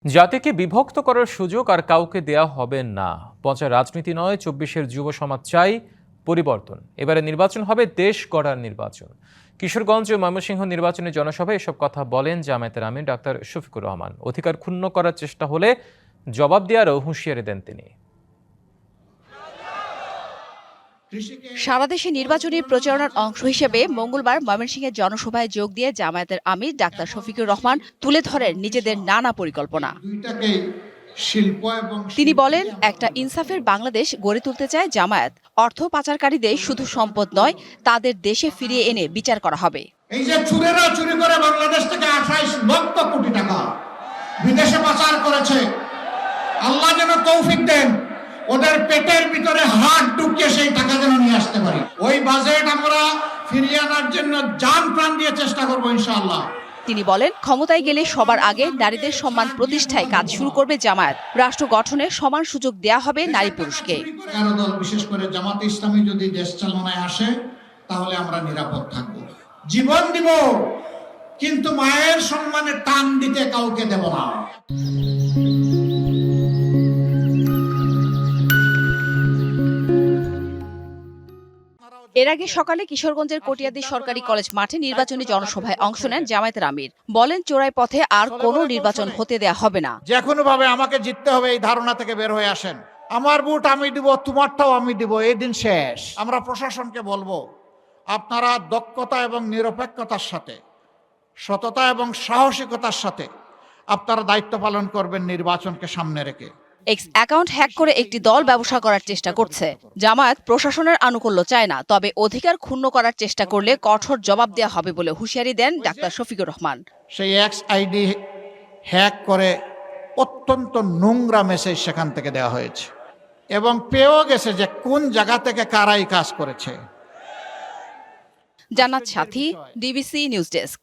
জাতিকে বিভক্ত করার সুযোগ আর কাউকে দেয়া হবে না। পঞ্চায়েত রাজনীতি নয়, ২৪-এর যুব সমাজ চাই পরিবর্তন। এবারে নির্বাচন হবে দেশ গড়ার নির্বাচন। কিশোরগঞ্জ ও ময়মনসিংহ নির্বাচনী জনসভায় এসব কথা বলেন জামায়াতের আমির ডাক্তার শফিকুর রহমান। অধিকার ক্ষুণ্ণ করার চেষ্টা হলে জবাব দেওয়ারও হুঁশিয়ারি দেন তিনি। সারা দেশে নির্বাচনী প্রচারণার অংশ হিসেবে মঙ্গলবার ময়মনসিংহের জনসভায় যোগ দিয়ে জামায়াতের আমির ডাক্তার শফিকুর রহমান তুলে ধরেন নিজেদের নানা পরিকল্পনা। তিনি বলেন, একটা ইনসাফের বাংলাদেশ গড়ে তুলতে চায় জামায়াত। অর্থ পাচারকারীদের শুধু সম্পদ নয়, তাদের দেশে ফিরিয়ে এনে বিচার করা হবে। এই যে চুরেরা চুরি করে বাংলাদেশ থেকে 28 লক্ষ কোটি টাকা বিদেশে পাচার করেছে, আল্লাহ যেন তৌফিক দেন ওদের পেটের ভিতরে হাত ঢুকিয়ে সেই টাকা যেন নিয়ে আসতে পারি। ওই বাজেট আমরা ফিরিয়ে আনার জন্য জান প্রাণ দিয়ে চেষ্টা করবো ইনশাআল্লাহ। তিনি বলেন, ক্ষমতায় গেলে সবার আগে নারীদের সম্মান প্রতিষ্ঠায় কাজ শুরু করবে জামায়াত। রাষ্ট্র গঠনে সমান সুযোগ দেয়া হবে নারী পুরুষকে। 11 দল বিশেষ করে জামাতে ইসলামী যদি দেশ চালনায় আসে তাহলে আমরা নিরাপদ থাকব, জীবন দিব, কিন্তু মায়ের সম্মানে টান দিতে কাউকে দেব না। এর আগে সকালে কিশোরগঞ্জের কটিয়াদি সরকারি কলেজ মাঠে নির্বাচনী জনসভায় অংশ নেন জামায়াতের আমির। বলেন, চোরাই পথে আর কোনো নির্বাচন হতে দেয়া হবে না। যে কোনো ভাবে আমাকে জিততে হবে এই ধারণা থেকে বের হয়ে আসেন। আমার ভোট আমি দিব, তোমারটাও আমি দিব, এই দিন শেষ। আমরা প্রশাসনকে বলবো, আপনারা দক্ষতা এবং নিরপেক্ষতার সাথে, সততা এবং সাহসিকতার সাথে আপনারা দায়িত্ব পালন করবেন নির্বাচনকে সামনে রেখে। এক্স অ্যাকাউন্ট হ্যাক করে একটি দল ব্যবসা করার চেষ্টা করছে। জামায়াত প্রশাসনের আনুকূল্য চায় না, তবে অধিকার ক্ষুণ্ণ করার চেষ্টা করলে কঠোর জবাব দেওয়া হবে বলে হুঁশিয়ারি দেন ডাক্তার শফিকুর রহমান। সেই এক্স আইডি হ্যাক করে অত্যন্ত নোংরা মেসেজ সেখান থেকে দেওয়া হয়েছে এবং পেয়েও গেছে যে কোন জায়গা থেকে কারাই কাজ করেছে। জান্নাত সাথী, ডিবিসি নিউজ ডেস্ক।